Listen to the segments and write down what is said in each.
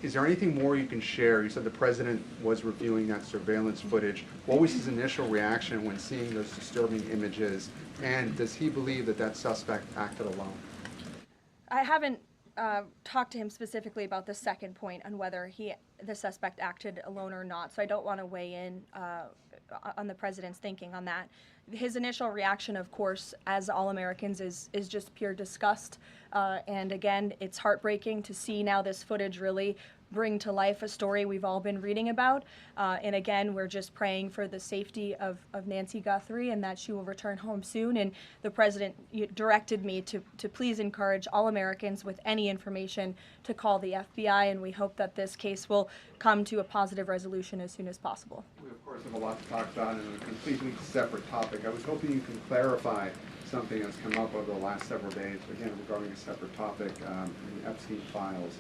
Is there anything more you can share? You said the president was reviewing that surveillance footage. What was his initial reaction when seeing those disturbing images? And does he believe that that suspect acted alone? I haven't talked to him specifically about the second point on whether the suspect acted alone or not, so I don't want to weigh in on the president's thinking on that. His initial reaction, of course, as all Americans, is just pure disgust. And again, it's heartbreaking to see now this footage really bring to life a story we've all been reading about. And again, we're just praying for the safety of Nancy Guthrie and that she will return home soon. And the president directed me to please encourage all Americans with any information to call the FBI, and we hope that this case will come to a positive resolution as soon as possible. We, of course, have a lot to talk about in a completely separate topic. I was hoping you can clarify something that's come up over the last several days, again, regarding a separate topic, in the Epstein files.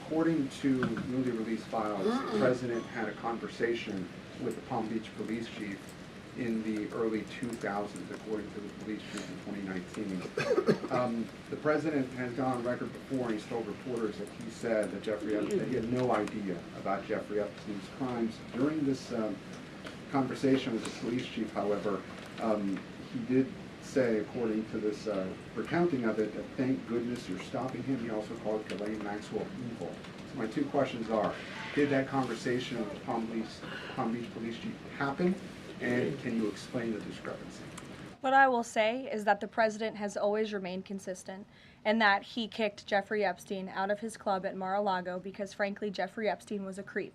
According to newly released files, the president had a conversation with the Palm Beach police chief in the early 2000s, according to the police chief in 2019. The president has gone on record before, and he's told reporters that he said that that he had no idea about Jeffrey Epstein's crimes. During this conversation with the police chief, however, he did say, according to this recounting of it, that thank goodness you're stopping him. He also called Ghislaine Maxwell evil. So my two questions are, did that conversation with the Palm Beach police chief happen? And can you explain the discrepancy? What I will say is that the president has always remained consistent, and that he kicked Jeffrey Epstein out of his club at Mar-a-Lago because, frankly, Jeffrey Epstein was a creep.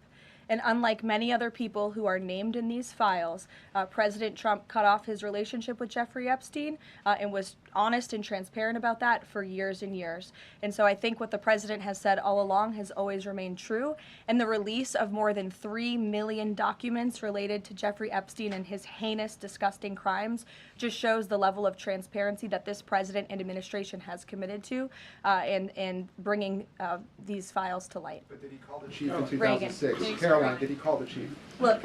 And unlike many other people who are named in these files, President Trump cut off his relationship with Jeffrey Epstein and was honest and transparent about that for years and years. And so I think what the president has said all along has always remained true. And the release of more than 3 million documents related to Jeffrey Epstein and his heinous, disgusting crimes just shows the level of transparency that this president and administration has committed to in bringing these files to light. But did he call the chief in 2006? Caroline, did he call the chief? Look,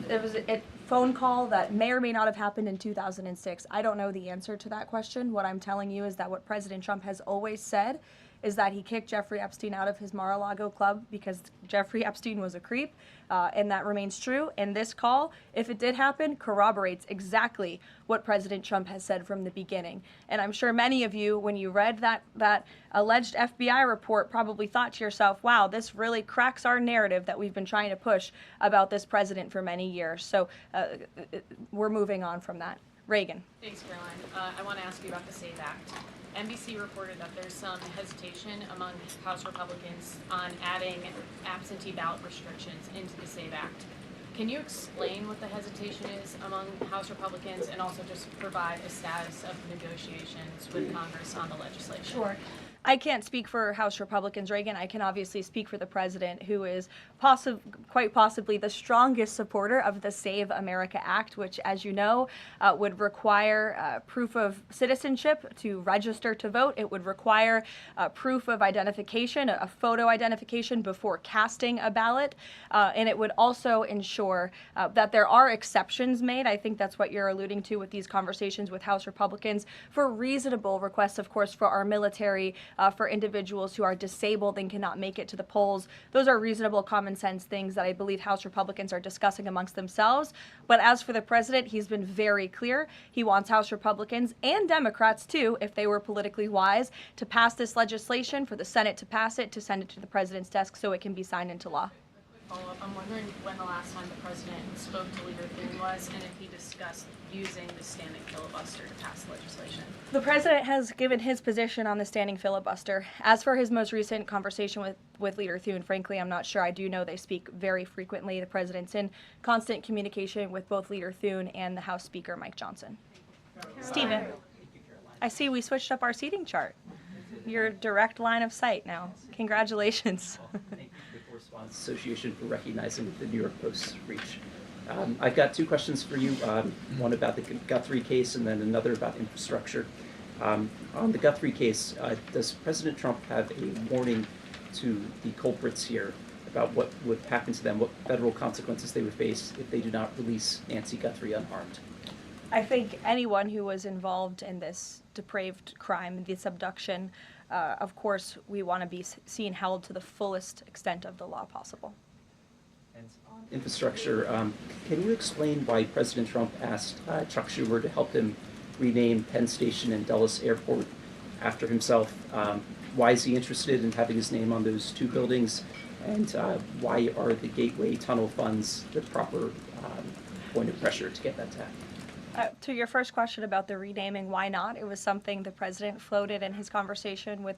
it was a phone call that may or may not have happened in 2006. I don't know the answer to that question. What I'm telling you is that what President Trump has always said is that he kicked Jeffrey Epstein out of his Mar-a-Lago club because Jeffrey Epstein was a creep, and that remains true. And this call, if it did happen, corroborates exactly what President Trump has said from the beginning. And I'm sure many of you, when you read that alleged FBI report, probably thought to yourself, wow, this really cracks our narrative that we've been trying to push about this president for many years. So we're moving on from that. Reagan. Thanks, Caroline. I want to ask you about the SAVE Act. NBC reported that there's some hesitation among House Republicans on adding absentee ballot restrictions into the SAVE Act. Can you explain what the hesitation is among House Republicans and also just provide a status of negotiations with Congress on the legislation? Sure. I can't speak for House Republicans, Reagan. I can obviously speak for the president, who is quite possibly the strongest supporter of the Save America Act, which, as you know, would require proof of citizenship to register to vote. It would require proof of identification, a photo identification before casting a ballot. And it would also ensure that there are exceptions made. I think that's what you're alluding to with these conversations with House Republicans for reasonable requests, of course, for our military, for individuals who are disabled and cannot make it to the polls. Those are reasonable, common sense things that I believe House Republicans are discussing amongst themselves. But as for the president, he's been very clear. He wants House Republicans and Democrats, too, if they were politically wise, to pass this legislation, for the Senate to pass it, to send it to the president's desk so it can be signed into law. Follow-up. I'm wondering when the last time the president spoke to Leader Thune was, and if he discussed using the standing filibuster to pass legislation. The president has given his position on the standing filibuster. As for his most recent conversation with Leader Thune, frankly, I'm not sure. I do know they speak very frequently. The president's in constant communication with both Leader Thune and the House Speaker, Mike Johnson. Stephen, I see we switched up our seating chart. Your direct line of sight now. Congratulations. Response Association for recognizing the New York Post's reach. I've got two questions for you, one about the Guthrie case and then another about infrastructure. On the Guthrie case, does President Trump have a warning to the culprits here about what would happen to them, what federal consequences they would face if they do not release Nancy Guthrie unharmed? I think anyone who was involved in this depraved crime, this abduction, of course, we want to be seen held to the fullest extent of the law possible. And on infrastructure, can you explain why President Trump asked Chuck Schumer to help him rename Penn Station and Dulles Airport after himself? Why is he interested in having his name on those two buildings? And why are the Gateway Tunnel funds the proper point of pressure to get that tapped? To your first question about the renaming, why not? It was something the president floated in his conversation with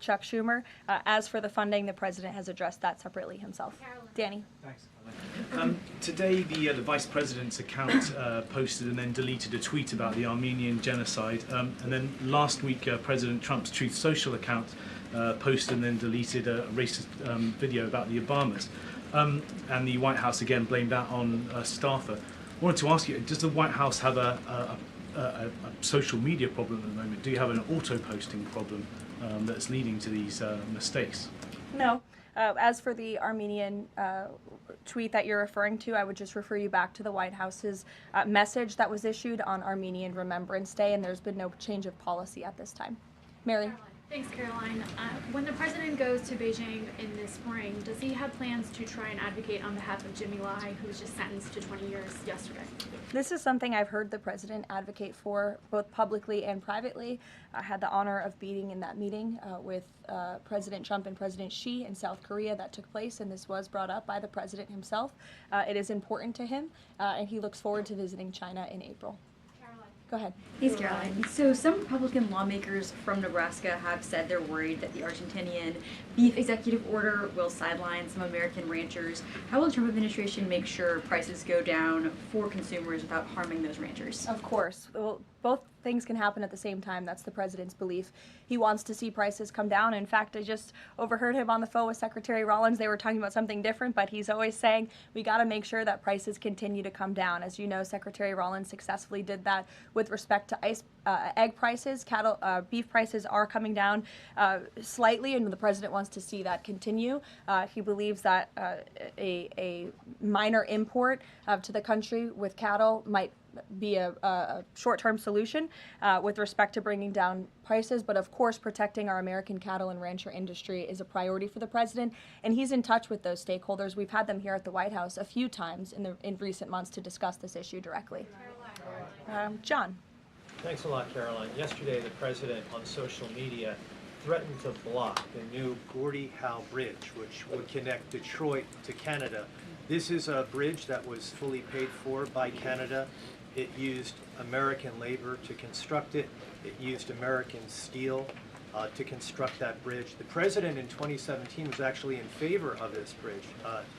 Chuck Schumer. As for the funding, the president has addressed that separately himself. Danny. Thanks. Today, the vice president's account posted and then deleted a tweet about the Armenian genocide. And then last week, President Trump's Truth Social account posted and then deleted a racist video about the Obamas. And the White House again blamed that on a staffer. I wanted to ask you, does the White House have a social media problem at the moment? Do you have an auto-posting problem that's leading to these mistakes? No. As for the Armenian tweet that you're referring to, I would just refer you back to the White House's message that was issued on Armenian Remembrance Day, and there's been no change of policy at this time. Mary? Thanks, Caroline. When the president goes to Beijing in the spring, does he have plans to try and advocate on behalf of Jimmy Lai, who was just sentenced to 20 years yesterday? This is something I've heard the president advocate for both publicly and privately. I had the honor of being in that meeting with President Trump and President Xi in South Korea that took place, and this was brought up by the president himself. It is important to him, and he looks forward to visiting China in April. Go ahead. Thanks, Caroline. So some Republican lawmakers from Nebraska have said they're worried that the Argentinian beef executive order will sideline some American ranchers. How will the Trump administration make sure prices go down for consumers without harming those ranchers? Of course. Well, both things can happen at the same time. That's the president's belief. He wants to see prices come down. In fact, I just overheard him on the phone with Secretary Rollins. They were talking about something different, but he's always saying we got to make sure that prices continue to come down. As you know, Secretary Rollins successfully did that with respect to egg prices. Beef prices are coming down slightly, and the president wants to see that continue. He believes that a minor import to the country with cattle might be a short-term solution with respect to bringing down prices, but of course protecting our American cattle and rancher industry is a priority for the president, and he's in touch with those stakeholders. We've had them here at the White House a few times in recent months to discuss this issue directly. John. Thanks a lot, Caroline. Yesterday, the president on social media threatened to block the new Gordie Howe Bridge, which would connect Detroit to Canada. This is a bridge that was fully paid for by Canada. It used American labor to construct it. It used American steel to construct that bridge. The president in 2017 was actually in favor of this bridge,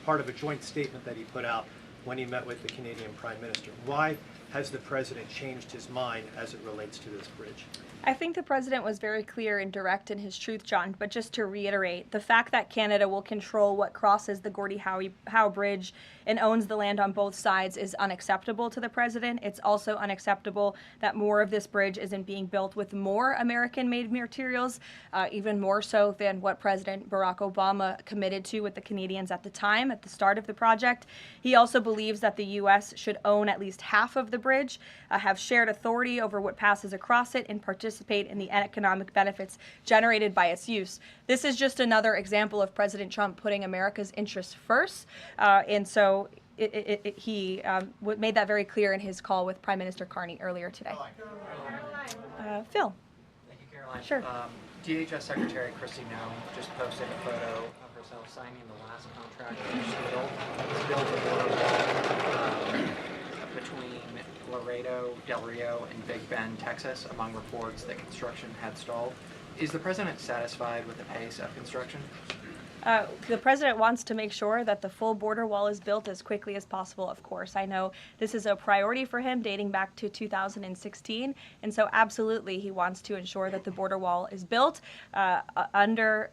part of a joint statement that he put out when he met with the Canadian Prime Minister. Why has the president changed his mind as it relates to this bridge? I think the president was very clear and direct in his truth, John, but just to reiterate, the fact that Canada will control what crosses the Gordie Howe Bridge and owns the land on both sides is unacceptable to the president. It's also unacceptable that more of this bridge isn't being built with more American-made materials, even more so than what President Barack Obama committed to with the Canadians at the time, at the start of the project. He also believes that the U.S. should own at least half of the bridge, have shared authority over what passes across it, and participate in the economic benefits generated by its use. This is just another example of President Trump putting America's interests first, and so he made that very clear in his call with Prime Minister Carney earlier today. Phil. Thank you, Caroline. Sure. DHS Secretary Kristi Noem just posted a photo of herself signing the last contract to build a border wall between Laredo, Del Rio, and Big Bend, Texas, among reports that construction had stalled. Is the president satisfied with the pace of construction? The president wants to make sure that the full border wall is built as quickly as possible, of course. I know this is a priority for him dating back to 2016, and so absolutely he wants to ensure that the border wall is built under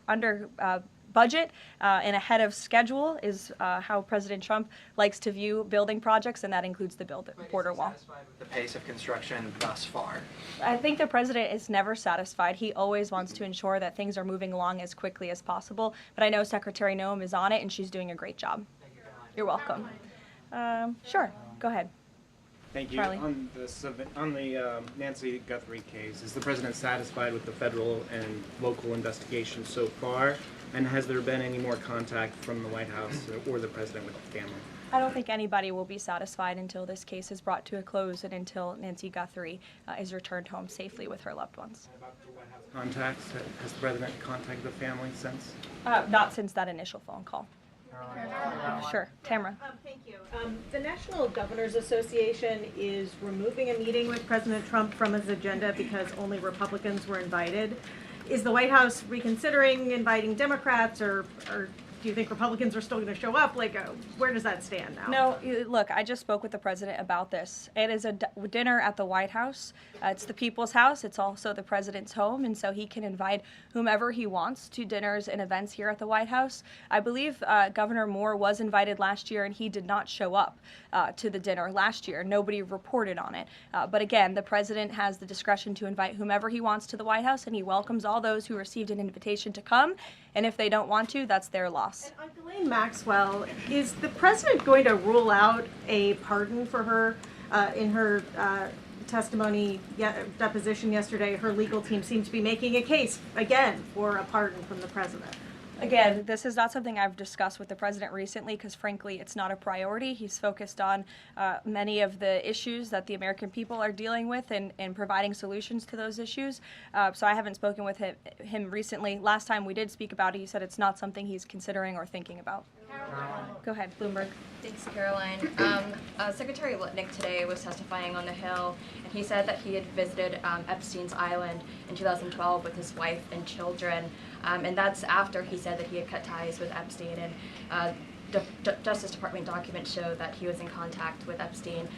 budget and ahead of schedule is how President Trump likes to view building projects, and that includes the border wall. Is he satisfied with the pace of construction thus far? I think the president is never satisfied. He always wants to ensure that things are moving along as quickly as possible, but I know Secretary Noem is on it, and she's doing a great job. Thank you, Caroline. You're welcome. Sure, go ahead. Thank you. Charlie. On the Nancy Guthrie case, is the president satisfied with the federal and local investigation so far? And has there been any more contact from the White House or the president with the family? I don't think anybody will be satisfied until this case is brought to a close and until Nancy Guthrie is returned home safely with her loved ones. About the White House contacts, has the president contacted the family since? Not since that initial phone call. Sure. Tamara. Thank you. The National Governors Association is removing a meeting with President Trump from his agenda because only Republicans were invited. Is the White House reconsidering inviting Democrats, or do you think Republicans are still going to show up? Like, where does that stand now? No, look, I just spoke with the president about this. It is a dinner at the White House. It's the people's house. It's also the president's home, and so he can invite whomever he wants to dinners and events here at the White House. I believe Governor Moore was invited last year, and he did not show up to the dinner last year. Nobody reported on it. But again, the president has the discretion to invite whomever he wants to the White House, and he welcomes all those who received an invitation to come. And if they don't want to, that's their loss. And on Ghislaine Maxwell, is the president going to rule out a pardon for her in her testimony deposition yesterday? Her legal team seemed to be making a case again for a pardon from the president. Again, this is not something I've discussed with the president recently because, frankly, it's not a priority. He's focused on many of the issues that the American people are dealing with and providing solutions to those issues. So I haven't spoken with him recently. Last time we did speak about it, he said it's not something he's considering or thinking about. Go ahead, Bloomberg. Thanks, Caroline. Secretary Lutnick today was testifying on the Hill, and he said that he had visited Epstein's Island in 2012 with his wife and children, and that's after he said that he had cut ties with Epstein. And Justice Department documents show that he was in contact with Epstein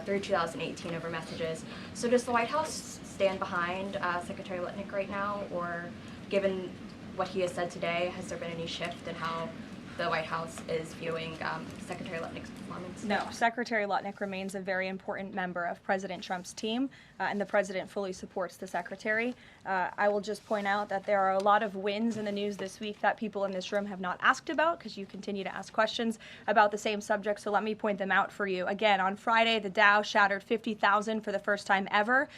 through 2018 over messages. So does the White House stand behind Secretary Lutnick right now, or given what he has said today, has there been any shift in how the White House is viewing Secretary Lutnick's performance? No, Secretary Lutnick remains a very important member of President Trump's team, and the president fully supports the secretary. I will just point out that there are a lot of wins in the news this week that people in this room have not asked about because you continue to ask questions about the same subject, so let me point them out for you. Again, on Friday, the Dow shattered 50,000 for the first time ever.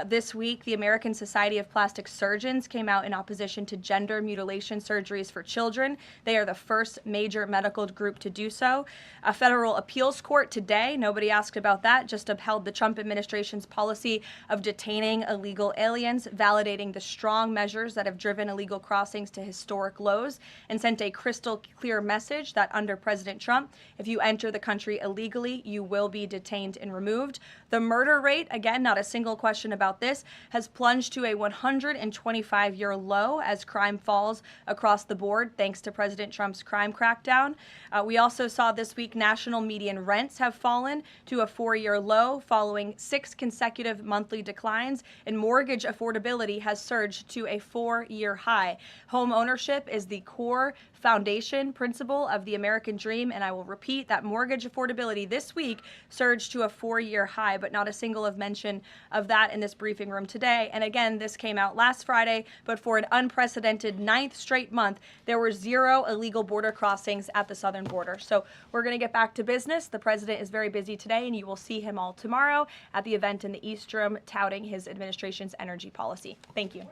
This week, the American Society of Plastic Surgeons came out in opposition to gender mutilation surgeries for children. They are the first major medical group to do so. A federal appeals court today, nobody asked about that, just upheld the Trump administration's policy of detaining illegal aliens, validating the strong measures that have driven illegal crossings to historic lows, and sent a crystal clear message that under President Trump, if you enter the country illegally, you will be detained and removed. The murder rate, again, not a single question about this, has plunged to a 125-year low as crime falls across the board thanks to President Trump's crime crackdown. We also saw this week national median rents have fallen to a 4-year low following 6 consecutive monthly declines, and mortgage affordability has surged to a 4-year high. Home ownership is the core foundation principle of the American dream, and I will repeat that mortgage affordability this week surged to a 4-year high, but not a single of mention of that in this briefing room today. And again, this came out last Friday, but for an unprecedented 9th straight month, there were 0 illegal border crossings at the southern border. So we're going to get back to business. The president is very busy today, and you will see him all tomorrow at the event in the East Room touting his administration's energy policy. Thank you.